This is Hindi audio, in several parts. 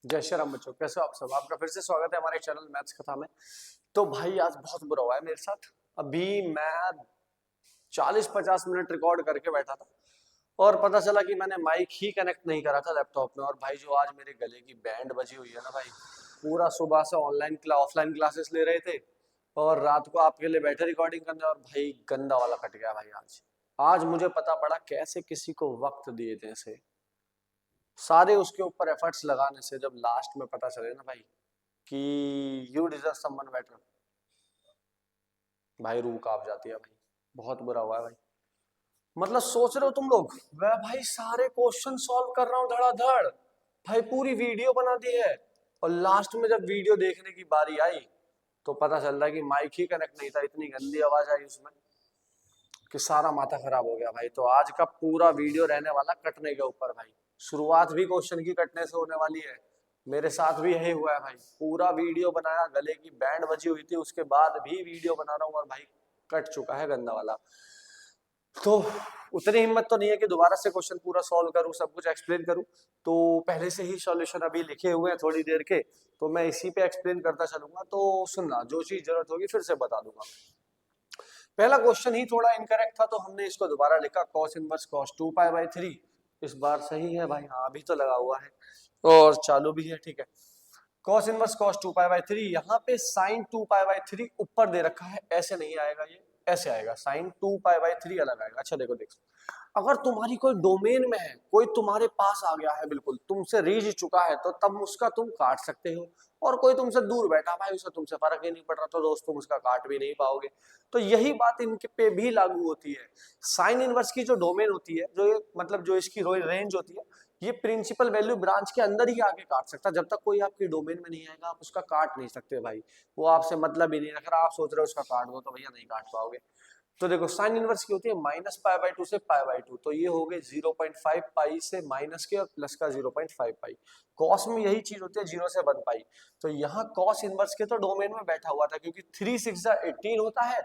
जय श्री राम बच्चों, कैसे हो आप सब। आपका फिर से स्वागत है हमारे चैनल मैथ्स कथा में। तो भाई आज बहुत बुरा हुआ है मेरे साथ। अभी मैं 40-50 मिनट रिकॉर्ड करके बैठा था और पता चला कि मैंने माइक ही कनेक्ट नहीं करा था लैपटॉप में। और भाई जो आज मेरे गले की बैंड बजी हुई है ना भाई, पूरा सुबह से ऑफलाइन क्लासेस ले रहे थे और रात को आपके लिए बैठे रिकॉर्डिंग करने, और भाई गंदा वाला कट गया भाई। आज आज मुझे पता पड़ा कैसे किसी को वक्त दिए थे से सारे उसके ऊपर एफर्ट्स लगाने से, जब लास्ट में पता चले ना भाई कि यू डिजर्व समवन बेटर, भाई रूह कांप जाती है भाई। बहुत बुरा हुआ है भाई। मतलब सोच रहे हो तुम लोग, मैं भाई सारे क्वेश्चन सॉल्व कर रहा हूँ धड़ाधड़, भाई पूरी वीडियो बना दी है, और लास्ट में जब वीडियो देखने की बारी आई तो पता चल रहा है कि माइक ही कनेक्ट नहीं था। इतनी गंदी आवाज आई उसमें कि सारा माथा खराब हो गया भाई। तो आज का पूरा वीडियो रहने वाला कटने के ऊपर भाई। शुरुआत भी क्वेश्चन की कटने से होने वाली है। मेरे साथ भी यही हुआ है भाई। पूरा वीडियो बनाया, गले की बैंड बजी हुई थी, उसके बाद भी वीडियो बना रहा हूँ और भाई कट चुका है गंदा वाला। तो उतनी हिम्मत तो नहीं है कि दोबारा से क्वेश्चन पूरा सॉल्व करूं, सब कुछ एक्सप्लेन करूं। तो पहले से ही सॉल्यूशन अभी लिखे हुए हैं थोड़ी देर के, तो मैं इसी पे एक्सप्लेन करता चलूंगा। तो सुनना, जो चीज जरूरत होगी फिर से बता दूंगा। पहला क्वेश्चन ही थोड़ा इनकरेक्ट था तो हमने इसको दोबारा लिखा, cos इनवर्स cos 2π/3। इस बार सही है भाई, हाँ अभी तो लगा हुआ है और चालू भी है, ठीक है। cos इनवर्स cos 2π/3, यहाँ पे sin 2π/3 ऊपर दे रखा है, ऐसे नहीं आएगा, ये ऐसे आएगा, sin 2π/3 अलग आएगा। अच्छा देखो देखो, अगर तुम्हारी कोई डोमेन में है, कोई तुम्हारे पास आ गया है, बिल्कुल तुमसे रीच चुका है, तो तब उसका तुम काट सकते हो। और कोई तुमसे दूर बैठा भाई, उसे तुमसे फर्क ही नहीं पड़ रहा, तो दोस्त तुम उसका काट भी नहीं पाओगे। तो यही बात इनके पे भी लागू होती है। साइन इनवर्स की जो डोमेन होती है, जो ये मतलब जो इसकी रेंज होती है, ये प्रिंसिपल वैल्यू ब्रांच के अंदर ही आके काट सकता है। जब तक कोई आपकी डोमेन में नहीं आएगा आप उसका काट नहीं सकते भाई। वो आपसे मतलब ही नहीं रख रहा, आप सोच रहे हो उसका काट दो, तो भैया नहीं काट पाओगे। तो देखो साइन इनवर्स की होती है -π/2 से π/2, तो ये हो गए 0.5 पाई से माइनस के और प्लस का 0.5 पाई। कॉस में यही चीज होती है 0 से 1 पाई। तो यहाँ कॉस इनवर्स के तो डोमेन में बैठा हुआ था, क्योंकि 3 6 18 होता है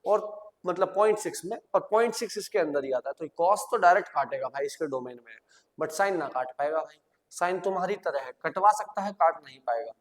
और मतलब 0.6 में, और 0.6 इसके अंदर ही आता है, तो कॉस तो डायरेक्ट काटेगा भाई इसके डोमेन में, बट साइन ना काट पाएगा भाई। साइन तुम्हारी तरह है, कटवा सकता है, काट नहीं पाएगा।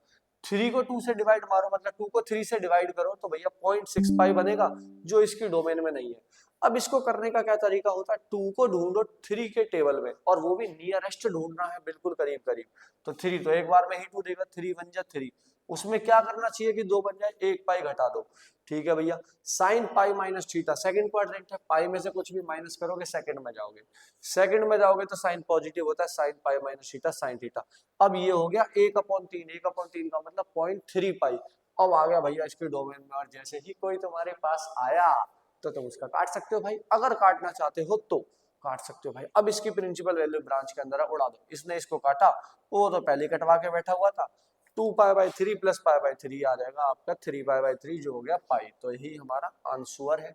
3 को 2 से डिवाइड मारो, मतलब 2 को 3 से डिवाइड करो, तो भैया 0.6 पाई बनेगा, जो इसकी डोमेन में नहीं है। अब इसको करने का क्या तरीका होता है, 2 को ढूंढो 3 के टेबल में, और वो भी नियरेस्ट ढूंढना है, बिल्कुल करीब करीब। तो 3 तो एक बार में ही 2 देगा, 3 1 जा 3। उसमें क्या करना चाहिए कि 2 बन जाए, 1 पाई घटा दो। ठीक है भैया, sine pi minus theta second quadrant है, पाई में से कुछ भी माइनस करोगे सेकंड में जाओगे। सेकंड में जाओगे तो साइन पॉजिटिव होता है, sine pi minus theta sine theta. अब ये हो गया 1/3, 1/3 का मतलब 0.3 पाई। अब आ गया भैया इसके डोमेन में, और जैसे ही कोई तुम्हारे पास आया तो तुम उसका काट सकते हो भाई, अगर काटना चाहते हो तो काट सकते हो भाई। अब इसकी प्रिंसिपल वैल्यू ब्रांच के अंदर उड़ा दो, इसने इसको काटा, वो तो पहले कटवा के बैठा हुआ था। 2π/3 प्लस π/3 आ जाएगा आपका 3π/3, जो हो गया पाई। तो यही हमारा आंसर है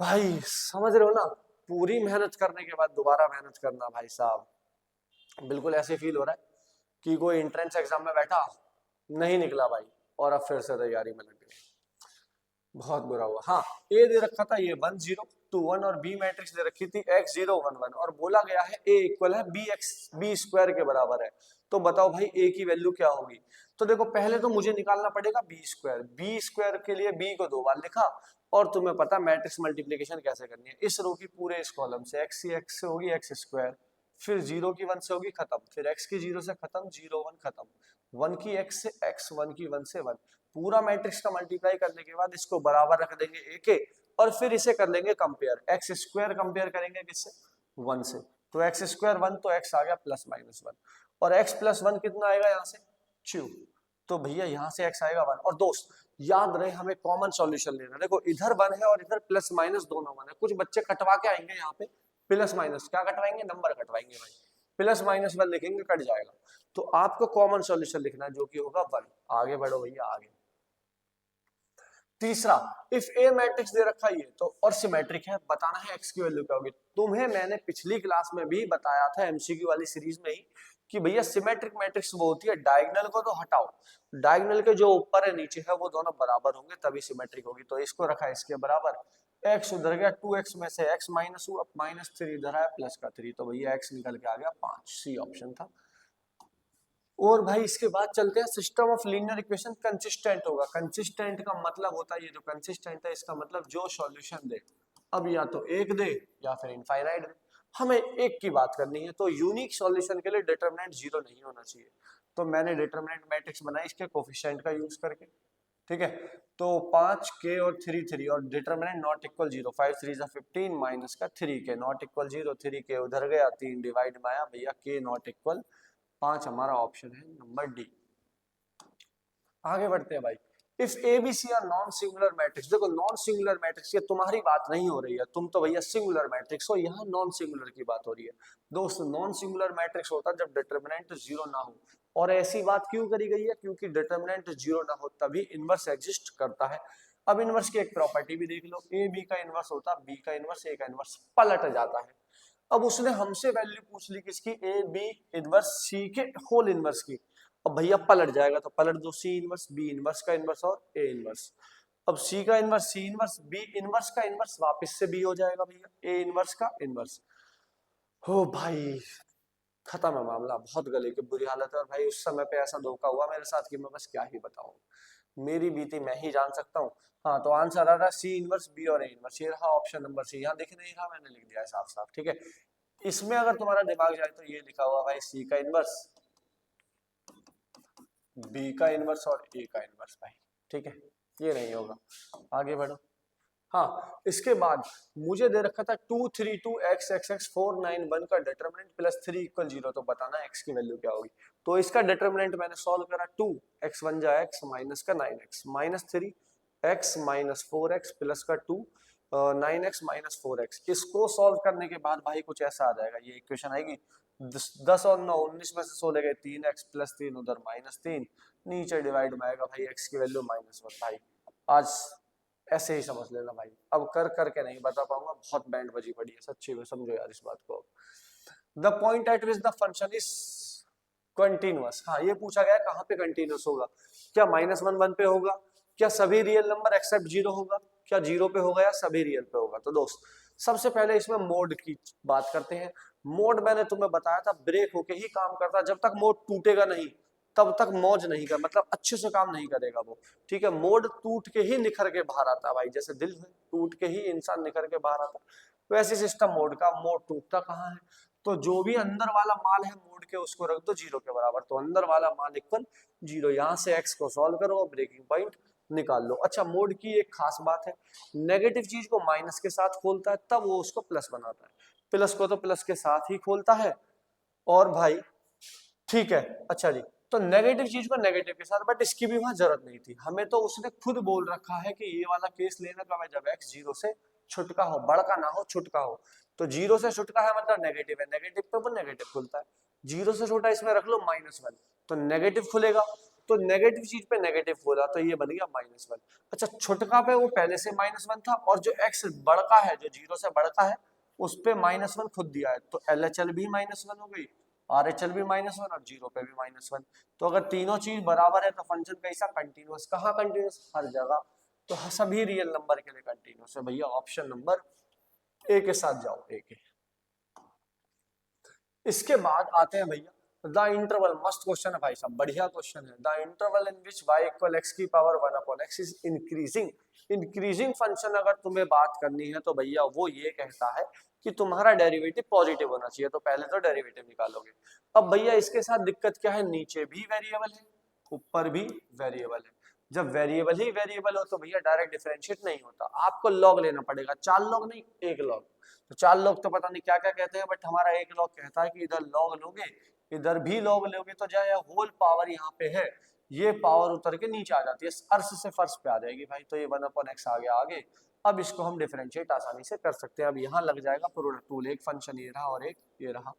भाई। समझ रहे हो ना, पूरी मेहनत करने के बाद दोबारा मेहनत करना भाई साहब, बिल्कुल ऐसे फील हो रहा है कि कोई एंट्रेंस एग्जाम में बैठा, नहीं निकला भाई, और अब फिर से तैयारी में लग गए। बहुत बुरा हुआ। हाँ, ए दे रखा था ये 1 0 2 1, और बी मैट्रिक्स दे रखी थी x 0 1 1, और बोला गया है a इक्वल है बी स्क्वायर के बराबर है। तो बताओ भाई a की वैल्यू क्या होगी। तो देखो पहले तो मुझे निकालना पड़ेगा बी स्क्वायर के लिए b को 2 बार लिखा, और तुम्हें पता मैट्रिक्स मल्टीप्लीकेशन कैसे करनी है। इस रो की पूरे इस कॉलम से x की x से होगी x स्क्वायर, फिर 0 की 1 से होगी खत्म, फिर x की 0 से खत्म, 0 1 खत्म, 1 की x से x, 1 की 1 से 1। पूरा मैट्रिक्स का मल्टीप्लाई करने के बाद इसको बराबर रख देंगे a के, और फिर इसे कर लेंगे कंपेयर, एक्स स्क्वायर कंपेयर करेंगे किससे, 1 से। तो एक्स स्क्वायर 1, तो x आ गया +-1, और x + 1 कितना आएगा यहाँ से 2। तो भैया यहाँ से x आएगा 1। और दोस्त याद रहे हमें कॉमन सॉल्यूशन लेना। देखो इधर 1 है और इधर +- दोनों 1 है। कुछ बच्चे कटवा के आएंगे यहाँ पे +- क्या कटवाएंगे, नंबर कटवाएंगे भाई, +-1 लिखेंगे, कट जाएगा। तो आपको कॉमन सॉल्यूशन लिखना है, जो कि होगा 1। आगे बढ़ो भैया आगे। तीसरा, इफ ए मैट्रिक्स दे रखा है तो और सिमेट्रिक है, बताना है x की वैल्यू क्या होगी। तुम्हें मैंने पिछली क्लास में भी बताया था एमसीक्यू वाली सीरीज में ही कि भैया सिमेट्रिक मैट्रिक्स वो होती है, डायगोनल को तो हटाओ, डायगोनल के जो ऊपर है नीचे है वो दोनों बराबर होंगे तभी सिमेट्रिक होगी। तो इसको रखा है इसके बराबर, x उधर गया, 2x में से x माइनस हुआ, -3 इधर आया, प्लस का 3, तो भैया x निकल के आ गया 5। सी ऑप्शन था। और भाई इसके बाद चलते हैं system of linear equation consistent होगा। कंसिस्टेंट का मतलब होता है, ये जो कंसिस्टेंट है इसका मतलब जो सॉल्यूशन दे, अब या तो एक दे या फिर इनफाइनाइट दे, हमें एक की बात करनी है। तो यूनिक सॉल्यूशन के लिए डिटरमिनेंट जीरो नहीं होना चाहिए। तो मैंने डिटरमिनेंट मैट्रिक्स बनाई इसके कोफिशिएंट का यूज करके, ठीक है। तो 5 के और 3 3 और डिटरमिनेंट नॉट इक्वल 0, 5 3 जा 15 माइनस का 3 के नॉट इक्वल 0, 3 के उधर गया, 3 डिवाइड में आया भैया, के नॉट इक्वल 5, हमारा ऑप्शन है नंबर डी। आगे बढ़ते हैं भाई। If A B C are non singular matrix, देखो नॉन सिंगुलर मैट्रिक्स ये तुम्हारी बात नहीं हो रही है, तुम तो भैया सिंगुलर मैट्रिक्स हो, यहाँ नॉन सिंगुलर की बात हो रही है। दोस्त नॉन सिंगुलर मैट्रिक्स होता है जब डिटरमिनेंट जीरो ना हो, और ऐसी बात क्यों करी गई है, क्योंकि डिटरमिनेंट जीरो ना हो तभी इनवर्स एग्जिस्ट करता है। अब इनवर्स की एक प्रॉपर्टी भी देख लो, ए बी का इनवर्स होता है, बी का इनवर्स ए का इनवर्स पलट जाता है। अब उसने हमसे वैल्यू पूछ ली किसकी, ए बी इनवर्स सी के होल इनवर्स की। अब भैया पलट जाएगा तो पलट दो, सी इनवर्स बी इनवर्स का इनवर्स और ए इनवर्स। अब सी का inverse C inverse, B inverse का इनवर्स वापस से बी हो जाएगा भैया, ए इनवर्स का इनवर्स। हो भाई खत्म है मामला, बहुत गले की बुरी हालत है। और भाई उस समय पे ऐसा धोखा हुआ मेरे साथ कि मैं बस क्या ही बताऊं, मेरी बीती मैं ही जान सकता हूँ। हाँ तो आंसर आ रहा है सी इनवर्स बी और ए इनवर्स, ये रहा ऑप्शन नंबर सी। यहाँ दिख नहीं रहा, मैंने लिख दिया है साफ साफ, ठीक है। इसमें अगर तुम्हारा दिमाग जाए तो ये लिखा हुआ भाई सी का इनवर्स, बी का इनवर्स और ए का इनवर्स भाई, ठीक है, ये नहीं होगा। आगे बढ़ो। हाँ इसके बाद मुझे दे रखा था 2 3 2 x x x 4 9 1 का डिटरमिनेंट प्लस 3 इक्वल 0, तो बताना x की वैल्यू क्या होगी। तो इसका डिटरमिनेंट मैंने सॉल्व करा, 2 x 1 जा x माइनस का 9x minus 3 x minus 4x plus का 2 9x माइनस 4x। इसको सॉल्व करने के बाद भाई कुछ ऐसा आ जाएगा, ये इक्वेशन आएगी 10 और 9 19 में से 16 गए, 3x प्लस 3 उधर माइनस 3, नीचे डिवाइड में आएगा भाई x की वैल्यू -1। भाई आज ऐसे ही समझ लेना भाई, अब कर करके नहीं बता पाऊंगा, बहुत बैंड बजी पड़ी है सच्ची में, समझो यार इस बात को। The point eight which the function is continuous, हाँ ये पूछा गया कहाँ पे कंटिन्यूअस होगा, क्या -1 1 पे होगा, क्या सभी रियल नंबर एक्सेप्ट जीरो होगा, क्या जीरो पे होगा, या सभी रियल पे होगा। तो दोस्त सबसे पहले इसमें मोड की बात करते हैं। मोड मैंने तुम्हें बताया था ब्रेक होके ही काम करता है, जब तक मोड टूटेगा नहीं तब तक मौज नहीं कर, मतलब अच्छे से काम नहीं करेगा वो, ठीक है। मोड टूट के ही निखर के बाहर आता है भाई, जैसे दिल में टूट के ही इंसान निखर के बाहर आता है, वैसे सिस्टम मोड का, मोड टूटता कहाँ है। तो जो भी अंदर वाला मान है मोड के उसको रख दो जीरो के बराबर, तो अंदर वाला मान इक्वल जीरो, यहाँ से एक्स को सॉल्व करो और ब्रेकिंग पॉइंट निकाल लो। अच्छा मोड की एक खास बात है, नेगेटिव चीज को माइनस के साथ खोलता है तब वो उसको प्लस बनाता है, प्लस को तो प्लस के साथ ही खोलता है। और भाई ठीक है, अच्छा जी, तो नेगेटिव चीज को नेगेटिव के साथ, बट इसकी भी वहां जरूरत नहीं थी हमें, तो उसने खुद बोल रखा है कि ये वाला केस लेना कब है, जब एक्स जीरो से छुटका हो, बड़का ना हो छुटका हो। तो जीरो से छुटका है मतलब नेगेटिव है, नेगेटिव पे वो नेगेटिव खुलता है, जीरो से छोटा इसमें रख लो -1, तो नेगेटिव खुलेगा, तो नेगेटिव चीज पे नेगेटिव खोला तो ये बन गया -1। अच्छा छुटका पे वो पहले से -1 था, और जो एक्स बड़का है जो जीरो से बड़का है उस पे -1 खुद दिया है, तो LHL भी -1 हो गई, RHL भी -1 और जीरो पे भी -1। तो अगर तीनों चीज बराबर है तो फंक्शन कैसा कंटिन्यूअस, कहाँ कंटिन्यूअस, हर जगह। तो सभी रियल नंबर के लिए कंटिन्यूअस है भैया, ऑप्शन नंबर ए के साथ जाओ, ए के। इसके बाद आते हैं भैया द इंटरवल, मस्त क्वेश्चन है भाई साहब, बढ़िया क्वेश्चन है। The interval in which y equal x की power 1/x is increasing, increasing function अगर तुम्हें बात करनी है तो भैया वो ये कहता है कि तुम्हारा डेरिवेटिव पॉजिटिव होना चाहिए, तो पहले तो डेरिवेटिव निकालोगे। अब भैया इसके साथ दिक्कत क्या है, नीचे भी वेरिएबल है ऊपर भी वेरिएबल है, जब वेरिएबल ही वेरिएबल हो तो भैया डायरेक्ट डिफरेंशिएट नहीं होता, आपको लॉग लेना पड़ेगा, 4 लॉग नहीं 1 लॉग। तो 4 लॉग तो पता नहीं क्या क्या कहते हैं, बट हमारा 1 लॉग कहता है कि इधर लॉग लोगे इधर भी लॉग लोगे तो जो होल पावर यहाँ पे है, ये पावर उतर के नीचे आ जाती है, अर्श से फर्श पे आ जाएगी भाई, तो ये 1/x आ गया आगे। अब इसको हम डिफरेंशिएट आसानी से कर सकते हैं। अब यहाँ लग जाएगा प्रोडक्ट टूल, एक फंक्शन ये रहा और एक ये रहा,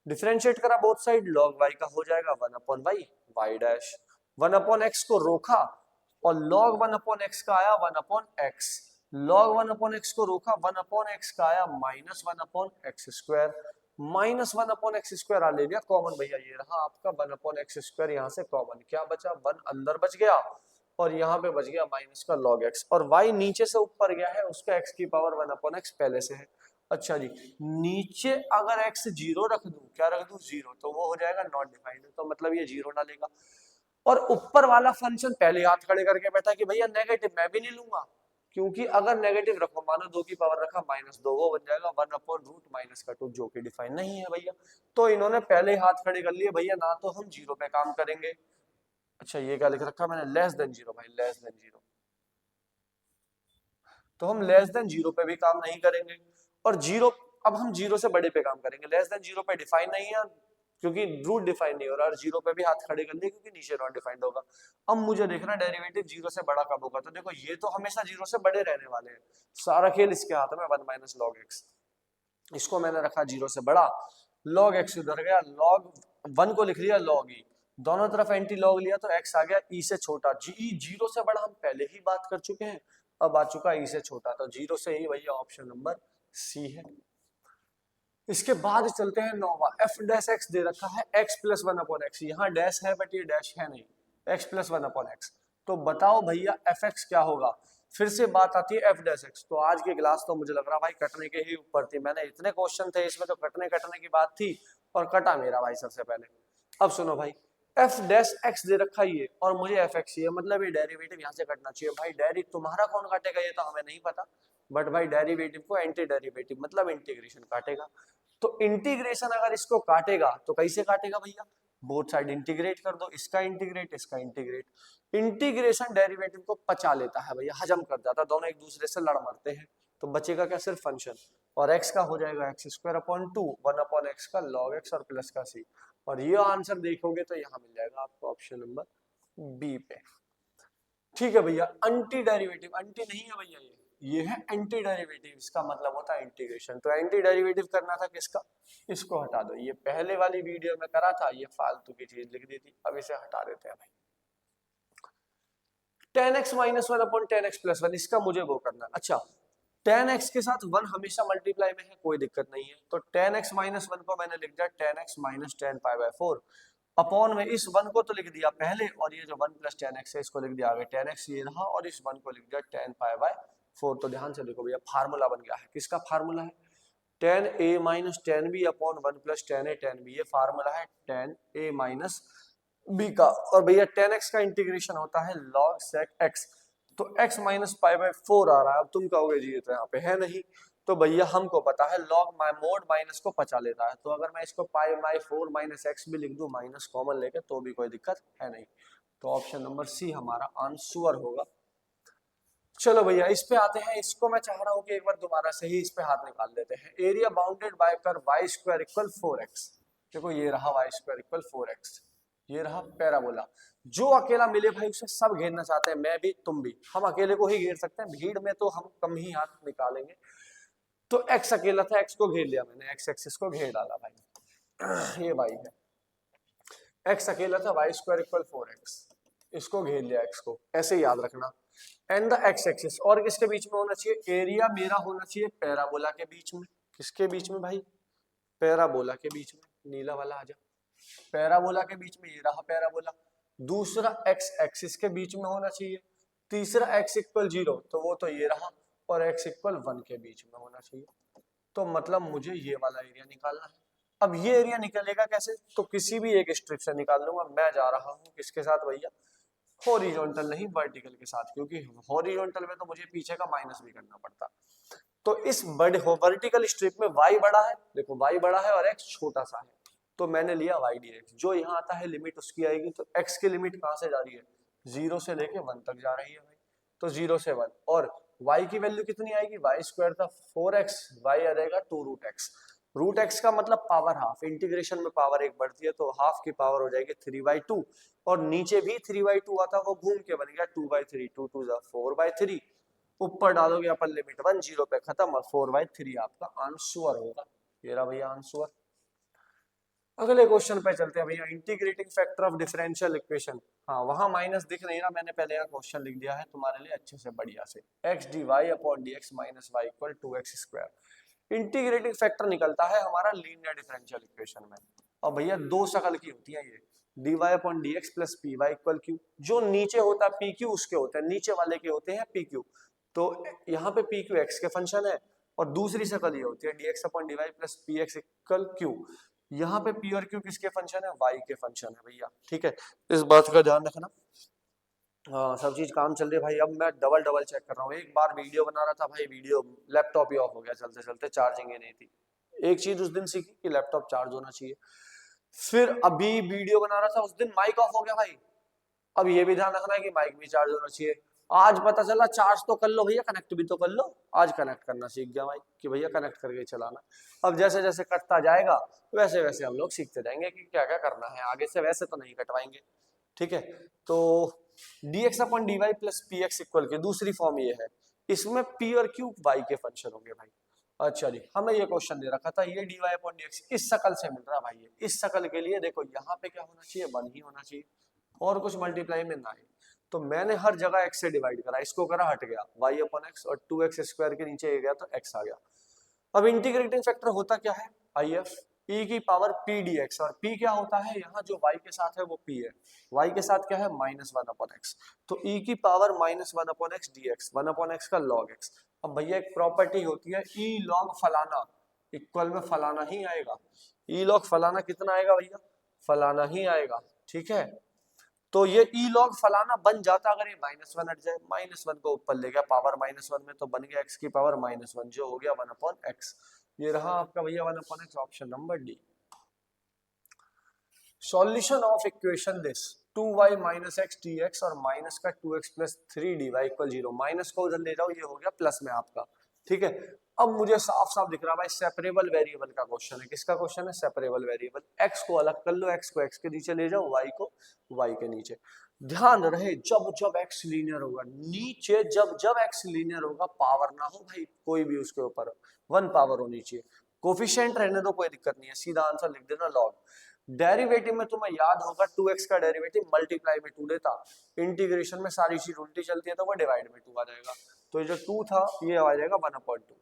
डिफरेंशिएट करा बोथ साइड, log y का हो जाएगा 1/y y डैश, 1/x को रोका और log 1/x का आया 1/x, log 1/x को रोका 1/x का आया -1/x स्क्वायर, -1/x स्क्वायर आ ले लिया कॉमन भैया, ये रहा आपका 1/x स्क्वायर, यहाँ से कॉमन क्या बचा 1 अंदर बच गया और यहाँ पे बच गया माइनस का log x, और y नीचे से ऊपर गया है उसका x की पावर 1/x पहले से है। अच्छा जी, नीचे अगर x 0 रख दूं, क्या रख दूं 0, तो वो हो जाएगा नॉट डिफाइंड, तो मतलब ये 0 डालेगा। और ऊपर वाला फंक्शन पहले हाथ खड़े करके बैठा कि भैया नेगेटिव मैं भी नहीं लूंगा, क्योंकि अगर नेगेटिव रखो, मानो 2 की पावर रखा -2, वो बन जाएगा 1/√-2 जो कि डिफाइन नहीं है भैया। तो इन्होंने पहले हाथ खड़े कर लिए भैया, ना तो हम 0 पे काम करेंगे। अच्छा ये क्या लिख रखा मैंने, लेस देन 0 भाई, लेस देन 0, तो हम लेस देन 0 पे भी काम नहीं करेंगे। और 0, अब हम 0 से बड़े पे काम करेंगे, लेस देन 0 पे डिफाइन नहीं है क्योंकि रूट डिफाइन नहीं हो रहा, और 0 पे भी हाथ खड़े कर लिए क्योंकि नीचे नॉट डिफाइंड होगा। अब मुझे देखना डेरिवेटिव 0 से बड़ा कब होगा, तो देखो ये तो हमेशा 0 से बड़े रहने वाले हैं, सारा खेल इसके हाथ में, 1 - log x। इसको मैंने रखा 0 से बड़ा, log x उधर गया, log 1 को लिख लिया log e, दोनों तरफ एंटी लॉग लिया तो x आ गया e से छोटा, जी 0 से बड़ा हम पहले ही बात कर चुके हैं, अब आ चुका e से छोटा, तो 0 से ही भैया ऑप्शन नंबर सी है। इसके बाद चलते हैं 9वां, एफ डैश एक्स दे रखा है x + 1/x, यहाँ डैश है बट ये डैश है नहीं, x + 1/x, तो बताओ भैया एफ एक्स क्या होगा। फिर से बात आती है एफ डैश एक्स, तो आज की क्लास तो मुझे लग रहा भाई कटने के ही ऊपर थी, मैंने इतने क्वेश्चन थे इसमें तो कटने कटने की बात थी, और कटा मेरा भाई सबसे पहले। अब सुनो भाई, एफ डैश एक्स दे रखा है ये, और मुझे एफ एक्स ये, मतलब ये डेरिवेटिव यहाँ से कटना चाहिए भाई, डेरी तुम्हारा कौन काटेगा ये तो हमें नहीं पता, बट भाई डेरिवेटिव को एंटी डेरिवेटिव मतलब इंटीग्रेशन काटेगा। तो इंटीग्रेशन अगर इसको काटेगा तो कैसे काटेगा भैया, बोथ साइड इंटीग्रेट कर दो, इसका इंटीग्रेट इसका इंटीग्रेट। इंटीग्रेशन डेरिवेटिव को पचा लेता है भैया, हजम कर जाता है, दोनों एक दूसरे से लड़ मरते हैं, तो बचेगा क्या, सिर्फ फंक्शन, और x का हो जाएगा x² 1/x का log x और प्लस का c, और ये आंसर देखोगे तो यहाँ मिल जाएगा आपको ऑप्शन नंबर बी पे। ठीक है भैया, एंटी डेरिवेटिव, एंटी नहीं है भैया, ये है एंटी डेरिवेटिव, इसका मतलब होता है इंटीग्रेशन, तो एंटी डेरिवेटिव करना था किसका, इसको हटा दो, ये पहले वाली वीडियो में करा था, ये फालतू की चीज लिख दी थी, अब इसे हटा देते हैं भाई। tan x - 1/tan x + 1, इसका मुझे वो करना है। अच्छा, tan x के साथ 1 हमेशा मल्टीप्लाई में है, कोई दिक्कत नहीं है, तो tan x - 1 को मैंने लिख दिया tan x - tan π/4, अपॉन में इस 1 को तो लिख दिया पहले, और ये जो 1 + tan x है इसको लिख दिया आगे, tan x ये रहा, और इस 1 को लिख दिया tan π/4। तो ध्यान से देखो भैया, फार्मूला बन गया है, किसका फार्मूला है, tan a - tan b upon 1 + tan a tan b, ये फार्मूला है tan a - b का। और भैया tan x का इंटीग्रेशन होता है log sec x, तो x - π/4 आ रहा है, अब तुम कहोगे जी ये तो यहाँ पे है नहीं, तो भैया हमको पता है log मोड माइनस को पचा लेता है, तो अगर मैं इसको π/4 - x भी लिख दूं माइनस कॉमन लेके तो भी कोई दिक्कत है नहीं, तो ऑप्शन नंबर सी हमारा आंसर होगा। चलो भैया इस पे आते हैं, इसको मैं चाह रहा हूँ कि एक बार दोबारा से ही इस पे हाथ निकाल देते हैं। Area bounded by curve y² = 4x, देखो ये रहा y² = 4x, ये रहा पैराबोला, जो अकेला मिले भाई उसे सब घेरना चाहते हैं, मैं भी तुम भी, हम अकेले को ही घेर सकते हैं, भीड़ में तो हम कम ही हाथ निकालेंगे। तो x अकेला था, x को घेर लिया मैंने, x एक्सिस को घेर डाला भाई, ये y है, x अकेला था, y² = 4x, इसको घेर लिया x को, ऐसे ही याद रखना। एंड द x एक्सिस, और किसके बीच में होना चाहिए, एरिया मेरा होना चाहिए पैराबोला के बीच में, किसके बीच में भाई, पैराबोला के बीच में, नीला वाला आजा, पैराबोला के बीच में, ये रहा पैराबोला। दूसरा x एक्सिस के बीच में होना चाहिए, तीसरा x = 0, तो वो तो ये रहा, और x = 1 के बीच में होना चाहिए, तो मतलब मुझे ये वाला एरिया निकालना है। अब ये एरिया निकलेगा कैसे, तो किसी भी एक स्ट्रिप से निकाल लूंगा, मैं जा रहा हूँ किसके साथ भैया, हॉरिजॉन्टल नहीं वर्टिकल के साथ, क्योंकि हॉरिजॉन्टल में तो मुझे पीछे का माइनस भी करना पड़ता, तो इस बड़े वर्टिकल स्ट्रिप में y बड़ा है, देखो y बड़ा है और x छोटा सा है, तो मैंने लिया y dx, जो यहाँ आता है लिमिट उसकी आएगी, तो x की लिमिट कहाँ से जा रही है, 0 से लेके 1 तक जा रही है भाई, तो 0 से 1, और y की वैल्यू कितनी आएगी, y² था 4x, y आ जाएगा 2√x, √x का मतलब पावर हाफ, इंटीग्रेशन में पावर एक बढ़ती है, तो हाफ की पावर हो जाएगी 3/2, और नीचे भी 3/2 आता, वो घूम के बन गया 2/3, 2 2 4/3, ऊपर डालोगे अपन लिमिट 1 0 पे खत्म, और 4/3 आपका आंसर होगा, ये रहा भैया आंसर। अगले क्वेश्चन पे चलते हैं भैया, integrating factor of differential equation, हाँ वहां माइनस दिख नहीं रहा, मैंने पहले का क्वेश्चन लिख दिया है तुम्हारे लिए अच्छे से बढ़िया से, x dy upon dx minus y equal 2x², integrating factor निकलता है हमारा लीनियर डिफरेंशियल इक्वेशन में, और भैया दो शक्ल की होती है ये, dy upon dx plus py equal q, जो नीचे होता है pq उसके होते हैं, नीचे वाले के होते हैं pq, तो यहाँ पे pq x के फंक्शन है, और दूसरी शकल ये होती है dx upon dy plus px equal q। यहाँ पे p और q किसके फंक्शन है, y के फंक्शन है भैया, ठीक है, इस बात का ध्यान रखना। हाँ सब चीज काम चल रही है भाई। अब मैं डबल डबल चेक कर रहा हूँ, एक बार वीडियो बना रहा था भाई, वीडियो लैपटॉप ही ऑफ हो गया चलते चलते, चार्जिंग ही नहीं थी। एक चीज उस दिन सीखी कि लैपटॉप चार्ज होना चाहिए। फिर अभी वीडियो बना रहा था, उस दिन माइक ऑफ हो गया भाई। अब ये भी ध्यान रखना है कि माइक भी चार्ज होना चाहिए। आज पता चला चार्ज तो कर लो भैया, कनेक्ट भी तो कर लो। आज कनेक्ट करना सीख गया भाई कि भैया कनेक्ट करके चलाना। अब जैसे जैसे कटता जाएगा वैसे वैसे हम लोग सीखते जाएंगे कि क्या क्या करना है आगे से, वैसे तो नहीं कटवाएंगे, ठीक है। तो dx upon dy plus px equal के दूसरी फॉर्म ये है, इसमें p और q y के फंक्शन होंगे भाई। अच्छा जी, हमें ये क्वेश्चन दे रखा था ये dy अपॉन dx इस शकल से मिल रहा है भाई। इस शकल के लिए देखो यहाँ पे क्या होना चाहिए, 1 ही होना चाहिए और कुछ मल्टीप्लाई में ना आए। तो मैंने हर जगह x से डिवाइड करा, इसको करा हट गया y अपॉन x और 2x स्क्वायर के नीचे गया तो x आ गया। अब इंटीग्रेटिंग फैक्टर होता क्या है, if e की पावर p dx, और p क्या होता है, यहाँ जो y के साथ है वो p है, y के साथ क्या है -1 अपॉन x, तो e की power -1 upon x dx, 1 upon x का log x। अब भैया एक प्रॉपर्टी होती है e log फलाना इक्वल में फलाना ही आएगा। e log फलाना कितना आएगा भैया, फलाना ही आएगा, ठीक है। तो ये ई लॉग फलाना बन जाता अगर ये -1 हट जाए, -1 को ऊपर ले गया पावर -1 में, तो बन गया x की पावर -1 जो हो गया 1 अपॉन x। ये रहा आपका भैया 1 upon x, option number D. Solution of equation this 2y minus x dx और माइनस का 2x plus 3dy equal 0। Minus को उधर ले जाओ, ये हो गया प्लस में आपका, ठीक है। अब मुझे साफ साफ दिख रहा है भाई सेपरेबल वेरिएबल का क्वेश्चन है। किसका क्वेश्चन है, सेपरेबल वेरिएबल। x को अलग कर लो, x को x के नीचे ले जाओ, y को y के नीचे। ध्यान रहे जब जब x लीनियर होगा नीचे, जब जब x लीनियर होगा पावर ना हो भाई कोई भी उसके ऊपर, 1 पावर होनी चाहिए। कोफिशिएंट रहने दो कोई दिक्कत नहीं है, सीधा आंसर लिख देना लॉग। डेरिवेटिव में तुम्हें याद होगा 2x का डेरिवेटिव मल्टीप्लाई में 2 लेता, इंटीग्रेशन में सारी चीज उल्टी चलती है तो वो डिवाइड में 2 आ जाएगा। तो ये जो 2 था ये आ जाएगा 1/2,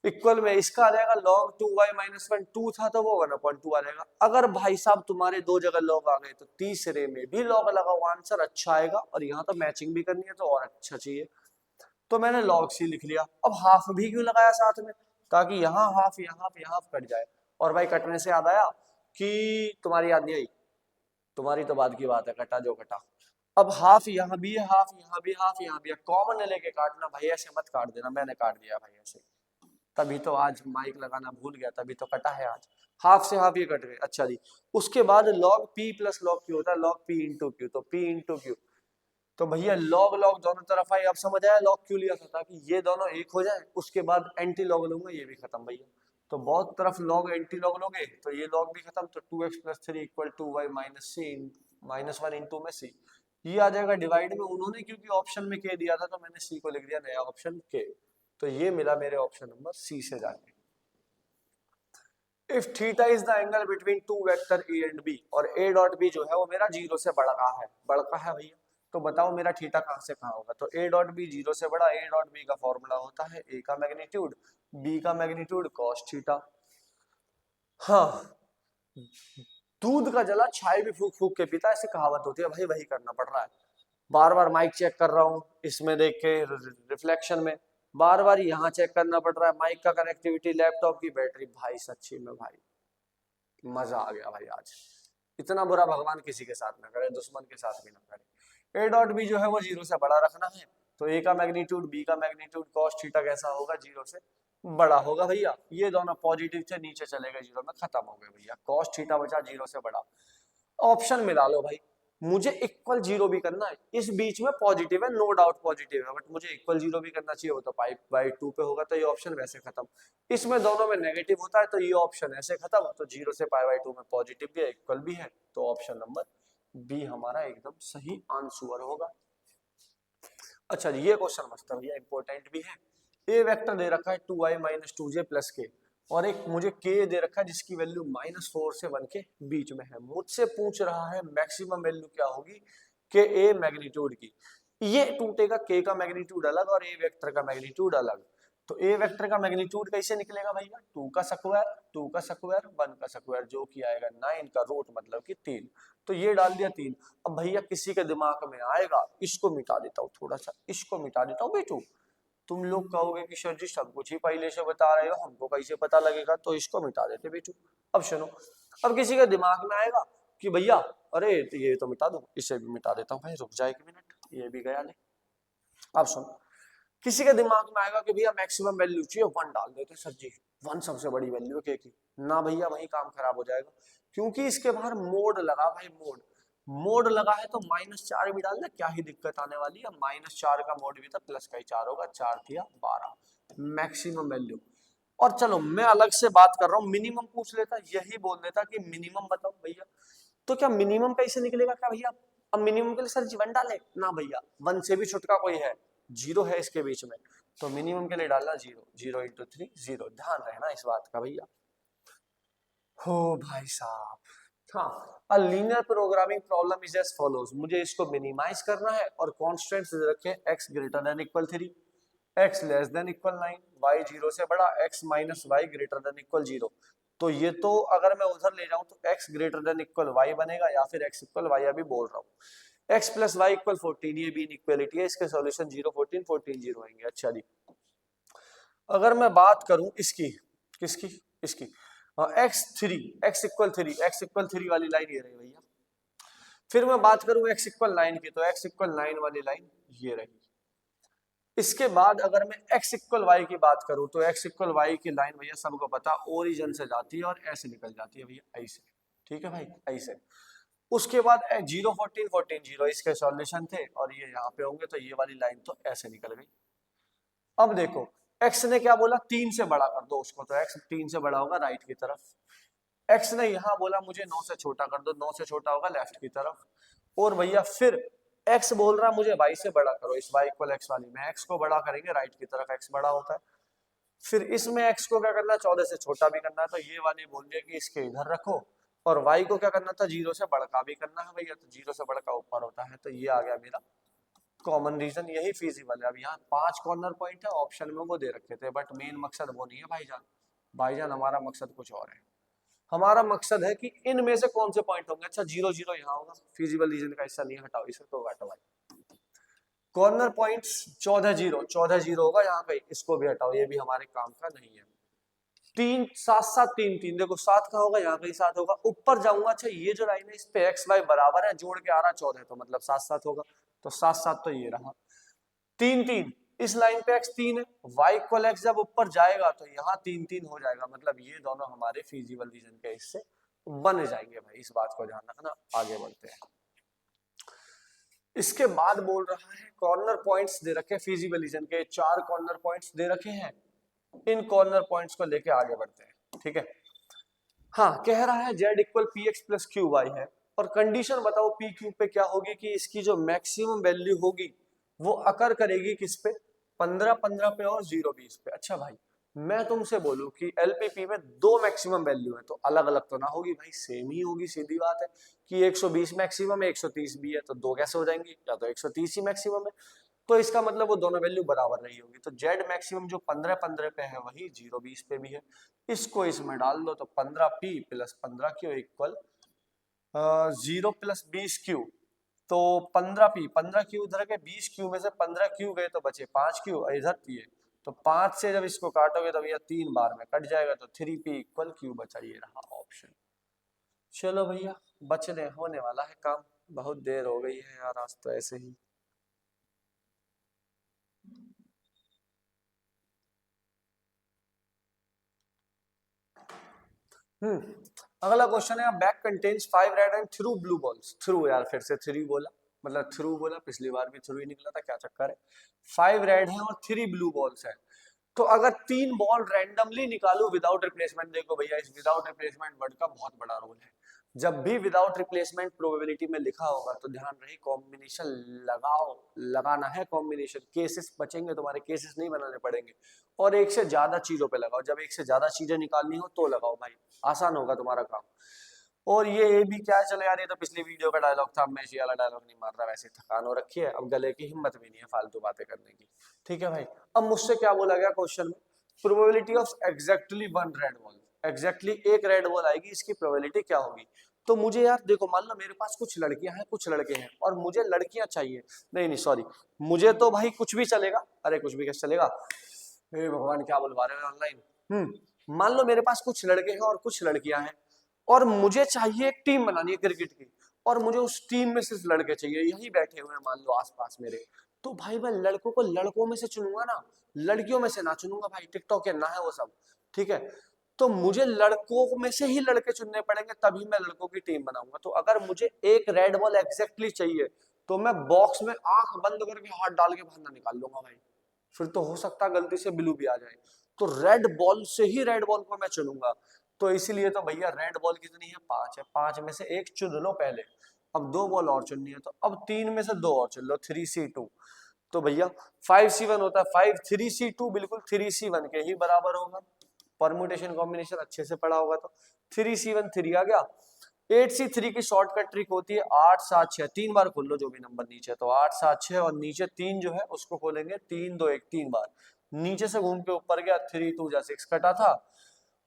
इक्वल में इसका आ जाएगा log 2y माइनस 1, 2 था तो वो 1/2 आ जाएगा। अगर भाई साहब तुम्हारे दो जगह log आ गए तो तीसरे में भी log लगा हुआ आंसर अच्छा आएगा, और यहाँ तो मैचिंग भी करनी है तो और अच्छा चाहिए। तो मैंने log c लिख लिया। अब हाफ भी क्यों लगाया साथ में, ताकि यहाँ हाफ यहाँ कट जाए। और भाई कटने से याद आया कि तुम्हारी याद नहीं आई, तुम्हारी तो बाद की बात है, कटा जो कटा। अब हाफ यहाँ भी है, हाफ यहाँ भी, हाफ यहाँ भी है, कॉमन लेके काटना भाई, ऐसे मत काट देना, मैंने काट दिया भाई ऐसे, तभी तो आज माइक लगाना भूल गया, तभी तो कटा है आज। हाफ से हाफ ये कट गए। अच्छा जी, उसके बाद log p plus log q होता है, log p इंटू क्यू, तो p इंटू क्यू। तो भैया log log दोनों तरफ आई, अब समझ आया log क्यों लिया था, ताकि ये दोनों एक हो जाए, उसके बाद एंटी log लूंगा, ये भी खत्म भैया। तो बहुत तरफ log एंटी log लोगे तो ये log भी खत्म, तो 2x plus 3 equal 2y minus c -1 into में c, ये आ जाएगा डिवाइड में। उन्होंने क्योंकि ऑप्शन में k दिया था तो मैंने c को लिख दिया नया ऑप्शन k, तो ये मिला मेरे ऑप्शन नंबर सी से जाके। If theta is the angle between two vector A and B, और ए डॉट बी जो है वो मेरा 0 से बड़ा है भैया, तो बताओ मेरा थीटा कहां से कहां होगा। तो ए डॉट बी 0 से बड़ा, ए डॉट बी का फॉर्मूला होता है ए का मैग्नीट्यूड बी का मैग्नीट्यूड कॉस थीटा। हाँ, दूध का जला छाई भी फूक फूक के पीता, ऐसी कहावत होती है भाई, वही करना पड़ रहा है। बार बार माइक चेक कर रहा हूँ इसमें देख के रिफ्लेक्शन में, बार बार यहाँ चेक करना पड़ रहा है, माइक का कनेक्टिविटी, लैपटॉप की बैटरी, भाई सच्ची में भाई मजा आ गया भाई आज। इतना बुरा भगवान किसी के साथ ना करे, दुश्मन के साथ भी ना करे। ए डॉट बी जो है वो 0 से बड़ा रखना है, तो ए का मैग्नीट्यूड बी का मैग्नीट्यूड कॉस थीटा कैसा होगा, 0 से बड़ा होगा भैया। ये दोनों पॉजिटिव से नीचे चले गए 0 में, खत्म हो गए भैया, कॉस थीटा बचा 0 से बड़ा। ऑप्शन मिला लो भाई, मुझे इक्वल 0 भी करना है, इस बीच में पॉजिटिव है, नो डाउट पॉजिटिव है, बट मुझे इक्वल 0 भी करना चाहिए, वो तो पाई बाई 2 पे होगा, तो ये ऑप्शन वैसे खत्म। इसमें दोनों में नेगेटिव होता है तो ये ऑप्शन ऐसे खत्म, तो 0 से पाई बाई 2 में पॉजिटिव भी है, इक्वल भी है, तो ऑप्शन नंबर बी हमारा एकदम सही आंसर होगा। अच्छा जी, ये क्वेश्चन मस्त है भैया, इंपॉर्टेंट भी है। ए वेक्टर दे रखा है 2i माइनस 2j प्लस के, और एक मुझे k दे रखा है जिसकी वैल्यू -4 से 1 के बीच में है। मुझसे पूछ रहा है मैक्सिमम वैल्यू क्या होगी के ए मैग्नीट्यूड की। ये टूटेगा, k का मैग्नीट्यूड अलग और ए वेक्टर का मैग्नीट्यूड अलग। तो ए वेक्टर का मैग्नीट्यूड कैसे निकलेगा भैया, 2 का स्क्वायर 2 का स्क्वायर 1 का स्क्वायर, जो कि आएगा 9 का रूट मतलब कि 3। तो ये डाल दिया 3। अब भैया किसी के दिमाग में आएगा, इसको मिटा देता हूँ थोड़ा सा, इसको मिटा देता हूँ बेटू, तुम लोग कहोगे कि सर जी सब कुछ ही पहले से बता रहे हो, हमको कैसे पता लगेगा, तो इसको मिटा देते बेचू। अब सुनो, अब किसी के दिमाग में आएगा कि भैया अरे ये तो मिटा दो, इसे भी मिटा देता हूँ भाई, रुक जाए एक मिनट, ये भी गया नहीं। अब सुनो, किसी के दिमाग में आएगा कि भैया मैक्सिमम वैल्यू चाहिए 1 डाल देते सर जी, 1 सबसे बड़ी वैल्यू है के की। ना भैया, वही काम खराब हो जाएगा, क्योंकि इसके बाहर मोड लगा भाई, मोड लगा है तो -4 भी डालना, क्या ही दिक्कत आने वाली है। -4 का मोड भी था, प्लस का ही 4 होगा, 4 थिया 12 मैक्सिमम वैल्यू। और चलो मैं अलग से बात कर रहा हूँ, मिनिमम पूछ लेता, यही बोल देता कि मिनिमम बताओ भैया। तो क्या मिनिमम कैसे निकलेगा क्या भैया? अब मिनिमम के लिए सर जी 1 डाले ना भैया, 1 से भी छुटका कोई है, 0 है इसके बीच में, तो मिनिमम के लिए डालना 0, 0 × 3 0, ध्यान रहना इस बात का भैया। हो भाई साहब, हाँ, a linear programming problem is as follows, मुझे इसको मिनिमाइज करना है और कॉन्स्टेंट्स रखे x greater than equal 3, x less than equal 9, y 0 से बड़ा, x minus y greater than equal 0। तो ये तो अगर मैं उधर ले जाऊं तो x greater than equal y बनेगा, या फिर x इक्वल y, अभी बोल रहा हूँ x प्लस वाई इक्वल 14, ये भी इनइक्वालिटी है, इसके सॉल्यूशन 0 14 14 0 आएंगे। अच्छा जी, अगर मैं बात करूं इसकी, किसकी, इसकी, x3, x इक्वल 3 वाली लाइन ये रही भैया। फिर मैं बात करूं x इक्वल 9 की, तो x इक्वल 9 वाली लाइन ये रही। इसके बाद अगर मैं x इक्वल y की बात करूं, तो x इक्वल y की लाइन भैया सबको पता ओरिजिन से जाती है और ऐसे निकल जाती है भैया, ऐसे, ठीक है भाई, ऐसे। उसके बाद 0 14 14 0 इसके सॉल्यूशन थे, और ये यहाँ पे होंगे, तो ये वाली लाइन तो ऐसे निकल गई। अब देखो, x ने क्या बोला, 3 से बड़ा कर दो उसको, तो x 3 से बड़ा होगा राइट की तरफ। x ने यहाँ बोला मुझे 9 से छोटा कर दो, 9 से छोटा होगा लेफ्ट की तरफ। और भैया फिर x बोल रहा मुझे y से बड़ा करो, इस y इक्वल x वाली में x को बड़ा करेंगे, राइट की तरफ x बड़ा होता है। फिर इसमें x को क्या करना है, 14 से छोटा भी करना है, तो ये वाली बोल दिया कि इसके इधर रखो। और y को क्या करना था, 0 से बड़का भी करना है भैया, तो 0 से बड़का ऊपर होता है, तो ये आ गया मेरा कॉमन रीजन, यही फीजिबल है। अब यहाँ 5 कॉर्नर पॉइंट है, ऑप्शन में वो दे रखे थे, बट मेन मकसद वो नहीं है भाईजान। भाईजान हमारा मकसद कुछ और है, हमारा मकसद है कि इनमें से कौन से पॉइंट होंगे। अच्छा 0 0 यहाँ होगा, फिजिबल रीजन का हिस्सा नहीं, हटाओ इसको, हटाओ भाई। कॉर्नर पॉइंट्स 14 0 14 0 होगा यहाँ पे, इसको भी हटाओ, ये भी हमारे काम का नहीं है। 3 7 7 3 3, देखो 7 का होगा, यहाँ पे 7 होगा, ऊपर जाऊंगा। अच्छा ये जो लाइन है इस पे x y बराबर है, जोड़ के आ रहा 14, तो मतलब 7 7 होगा, तो 7 7 तो ये रहा। 3 3, इस लाइन पे x 3 है, y इक्वल x जब ऊपर जाएगा तो यहाँ 3 3 हो जाएगा, मतलब ये दोनों हमारे फीजिबल रीजन के हिस्से बन जाएंगे भाई, इस बात को ध्यान रखना। आगे बढ़ते हैं, इसके बाद बोल रहा है कॉर्नर पॉइंट्स दे रखे फिजिबल रीजन के, 4 कॉर्नर पॉइंट्स दे रखे हैं, इन कॉर्नर पॉइंट्स को लेके आगे बढ़ते हैं, ठीक है। हाँ, कह रहा है z equal p x plus q y है, और कंडीशन बताओ पी क्यू पे क्या होगी, कि इसकी जो मैक्सिमम वैल्यू होगी वो अकर करेगी किस पे, 15 15 पे और 0 20 पे। अच्छा भाई, मैं तुमसे बोलूं कि एलपीपी में 2 मैक्सिमम वैल्यू है, तो अलग अलग तो ना होगी भाई, सेम ही होगी, सीधी बात है कि 120 मैक्सिमम है, 130 भी है, तो 2 कैसे हो जाएंगी, या तो 130 ही मैक्सिमम है, तो इसका मतलब वो दोनों वैल्यू बराबर नहीं होगी। तो जेड मैक्सिमम जो 15 15 पे है वही 0 20 पे भी है, इसको इसमें डाल दो, तो 15p plus 15q equal 0 plus 20q, तो 15p 15q उधर गए, 20q में से 15q गए तो बचे 5q, इधर p है, तो 5 से जब इसको काटोगे तो भैया 3 बार में कट जाएगा, तो 3p इक्वल q बचा, ये रहा ऑप्शन। चलो भैया, बचने होने वाला है काम, बहुत देर हो गई है यार आज तो ऐसे ही। अगला क्वेश्चन है, bag contains 5 red and through blue balls, through यार फिर से 3 बोला, मतलब थ्रू बोला, पिछली बार भी थ्रू ही निकला था, क्या चक्कर है। 5 रेड है और 3 ब्लू बॉल्स है, तो अगर 3 बॉल रैंडमली निकालू विदाउट रिप्लेसमेंट, देखो भैया इस विदाउट रिप्लेसमेंट वर्ड का बहुत बड़ा रोल है, जब भी विदाउट रिप्लेसमेंट प्रोबेबिलिटी में लिखा होगा तो ध्यान रहे कॉम्बिनेशन लगाओ, लगाना है कॉम्बिनेशन, केसेस बचेंगे तुम्हारे, केसेस नहीं बनाने पड़ेंगे, और एक से ज्यादा चीजों पे लगाओ, जब एक से ज्यादा चीजें निकालनी हो तो लगाओ भाई, आसान होगा तुम्हारा काम। और ये भी क्या है, चलो यार ये तो पिछली वीडियो का डायलॉग था, अब मैं इसी वाला डायलॉग नहीं मार रहा, वैसे थकान हो रखी है, अब गले की हिम्मत भी नहीं है फालतू बातें करने की, ठीक है भाई। अब मुझसे क्या बोला गया क्वेश्चन में, probability of exactly 1 red ball, exactly एक रेड बॉल आएगी, इसकी प्रोबेबिलिटी क्या होगी, तो मुझे यार देखो, मान लो मेरे पास कुछ लड़कियां हैं कुछ लड़के हैं और मुझे लड़कियां चाहिए, नहीं नहीं सॉरी, मुझे तो भाई कुछ भी चलेगा, अरे कुछ भी कैसे चलेगा, हे भगवान क्या बुलवा रहे हैं ऑनलाइन। मान लो मेरे पास कुछ लड़के हैं और कुछ लड़कियां हैं और मुझे चाहिए एक टीम बनानी है क्रिकेट की, और मुझे उस टीम में सिर्फ लड़के चाहिए, यही बैठे हुए हैं मान लो आसपास मेरे, तो भाई मैं लड़कों को लड़कों में से चुनूंगा ना, लड़कियों में से ना चुनूंगा भाई, टिकटॉक के ना है वो सब, ठीक है। तो मुझे लड़कों में से ही लड़के चुनने पड़ेंगे, तभी मैं लड़कों की टीम बनाऊंगा। तो अगर मुझे एक रेड बॉल एग्जैक्टली चाहिए तो मैं बॉक्स में आंख बंद करके हाथ डाल के बाहर ना निकाल लूंगा भाई, फिर तो हो सकता है गलती से ब्लू भी आ जाए। तो रेड बॉल से ही रेड बॉल को मैं चुनूंगा। तो इसीलिए तो भैया रेड बॉल कितनी है, 5 है, 5 में से एक चुन लो पहले, अब 2 बॉल और चुननी है, तो अब 3 में से 2 और चुन लो, 3C2। तो भैया 5C1 होता है, 5 3C2 बिल्कुल 3C1 के ही बराबर होगा, परम्यूटेशन कॉम्बिनेशन अच्छे से पढ़ा होगा तो 3C1 3 आ गया। 8C3 की शॉर्टकट ट्रिक होती है 8 7 6, 3 बार खोल लो जो भी नंबर नीचे, तो 8 7 6 और नीचे 3 जो है उसको खोलेंगे 3 2 1, 3 बार, नीचे से घूम के ऊपर गया, 3 2 जा 6 कटा था,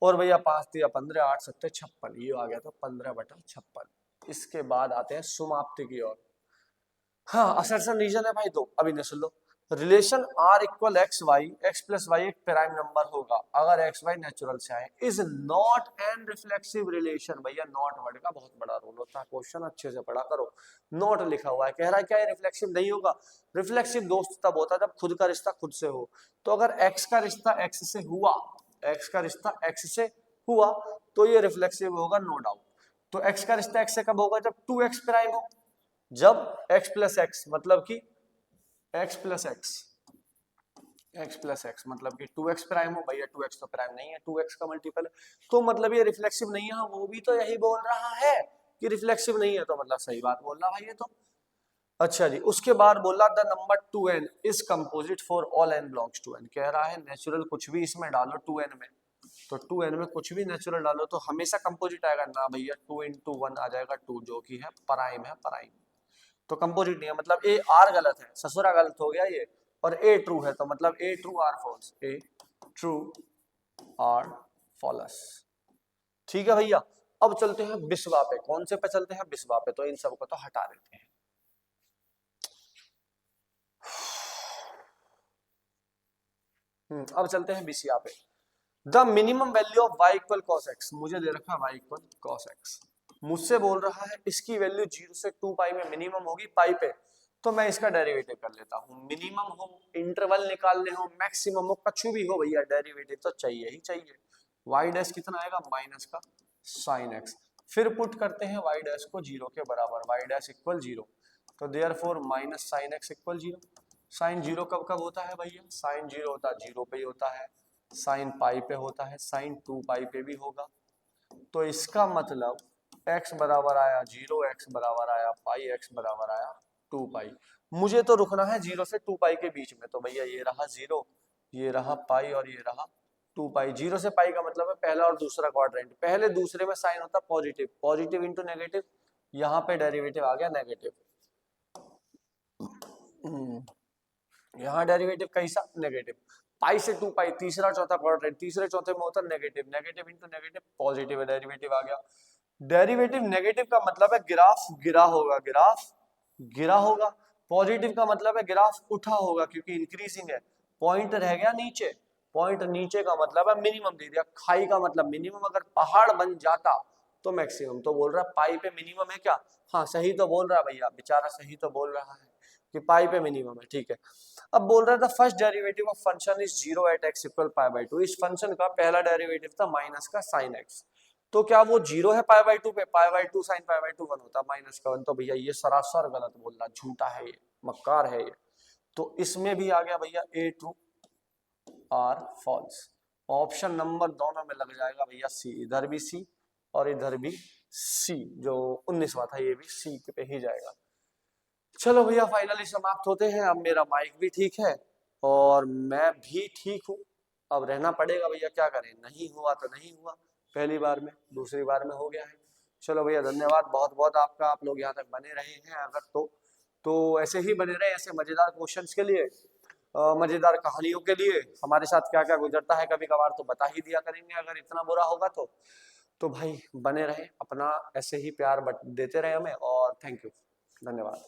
और भैया 5 3 15, 8 7 56, ये आ गया था 15/56। इसके बाद आते हैं समाप्ति की ओर। हाँ, असर्शन रीजन है भाई दो, अभी नहीं सुन लो, relation R equal x y, x plus y एक प्राइम नंबर होगा अगर एक्स वाई नेचुरल से आए, is not an reflexive relation. भैया नॉट वर्ड का बहुत बड़ा रोल होता है, क्वेश्चन अच्छे से पढ़ा करो, नॉट लिखा हुआ है, कह रहा है क्या ये रिफ्लेक्सिव नहीं होगा। रिफ्लेक्सिव दोस्त तब होता है जब खुद का रिश्ता खुद से हो, तो अगर एक्स का रिश्ता एक्स से हुआ, एक्स का रिश्ता एक्स से हुआ तो ये रिफ्लेक्सिव होगा नो डाउट। तो एक्स का रिश्ता एक्स से कब होगा, जब 2x प्राइम हो, जब x प्लस एक्स मतलब कि x plus x, x plus x मतलब कि 2x प्राइम हो, भैया 2x तो प्राइम नहीं है, 2x का मल्टीपल है, तो मतलब ये रिफ्लेक्सिव नहीं है। वो भी तो यही बोल रहा है कि रिफ्लेक्सिव नहीं है, तो मतलब सही बात बोल रहा भाई ये तो। अच्छा जी, उसके बाद बोला the number 2n is composite for all n belongs to n, कह रहा है नेचुरल कुछ भी इसमें डालो 2n में, तो 2n में कुछ भी नेचुरल डालो तो हमेशा कंपोजिट आएगा ना भैया, 2 × 1 आ जाएगा 2, जो कि है प्राइम है, प्राइम तो कंपोजिट नहीं है, मतलब ए आर गलत है, ससुरा गलत हो गया ये, और ए ट्रू है, तो मतलब a true or false, a true or false. ठीक है भैया, अब चलते हैं बिस्वा पे, कौन से पे चलते हैं, बिस्वा पे, तो इन सबको तो हटा देते हैं। अब चलते हैं बिसिया पे। The minimum value of y equal cos x, मुझे दे रखा है y इक्वल cos x, मुझसे बोल रहा है इसकी वैल्यू 0 से 2 पाई में मिनिमम होगी पाई पे, तो मैं इसका डेरिवेटिव कर लेता हूँ। मिनिमम हो, इंटरवल निकालने हो, मैक्सिमम हो, कुछ भी हो भैया डेरिवेटिव तो चाहिए ही चाहिए। y डैश कितना आएगा, माइनस का sin x, फिर पुट करते हैं y डैश को 0 के बराबर, y डैश इक्वल 0, तो therefore minus sin x equal 0। Sine 0 कब कब होता है भैया, साइन 0 होता है 0 पे ही होता है, साइन पाई पे होता है, साइन 2 पाई पे भी होगा। तो इसका मतलब x बराबर आया 0, x बराबर आया पाई, x बराबर आया 2 पाई। मुझे तो रुकना है 0 से 2 पाई के बीच में, तो भैया ये रहा 0, ये रहा पाई और ये रहा 2 पाई। 0 से पाई का मतलब है पहला और दूसरा क्वाड्रेंट, पहले दूसरे में साइन होता पॉजिटिव, पॉजिटिव इंटू नेगेटिव, यहाँ पे डेरिवेटिव आ गया नेगेटिव, यहाँ डेरिवेटिव कैसा, नेगेटिव। पाई से 2 पाई तीसरा चौथा क्वाड्रेंट, तीसरे चौथे में होता negative, negative into negative positive, derivative आ गया। डेरिवेटिव नेगेटिव का मतलब है ग्राफ गिरा होगा, ग्राफ गिरा होगा। पॉजिटिव का मतलब है ग्राफ उठा होगा क्योंकि इंक्रीजिंग है, पॉइंट रह गया नीचे, पॉइंट नीचे का मतलब है मिनिमम दे दिया, खाई का मतलब मिनिमम, अगर पहाड़ बन जाता तो मैक्सिमम। तो बोल रहा है पाई पे मिनिमम है क्या, हाँ सही तो बोल रहा है भैया, बेचारा सही तो बोल रहा है कि पाई पे मिनिमम है, ठीक है। अब बोल रहा था first derivative of function is 0 at x equal π/2, इस फंक्शन का पहला डेरिवेटिव था माइनस का sin x, तो क्या वो 0 है π/2 पे, π/2 sin π/2 1 होता माइनस का 1, तो भैया ये सरासर गलत बोल रहा, झूठा है ये, मक्कार है ये। तो इसमें भी आ गया भैया a true or false, option number दोनों में लग जाएगा भैया सी, इधर भी सी और इधर भी सी, जो 19वां था ये भी सी पे ही जाएगा। चलो भैया फाइनली समाप्त होते हैं, अब मेरा माइक भी ठीक है और मैं भी ठीक हूँ, अब रहना पड़ेगा भैया, क्या करें, नहीं हुआ तो नहीं हुआ, पहली बार में, दूसरी बार में हो गया है। चलो भैया धन्यवाद बहुत बहुत आपका, आप लोग यहाँ तक बने रहे हैं अगर तो ऐसे ही बने रहे, ऐसे मजेदार क्वेश्चंस के लिए, मजेदार कहानियों के लिए, हमारे साथ क्या क्या गुजरता है कभी कभार तो बता ही दिया करेंगे अगर इतना बुरा होगा तो। तो भाई बने रहे, अपना ऐसे ही प्यार देते रहे हमें, और थैंक यू, धन्यवाद।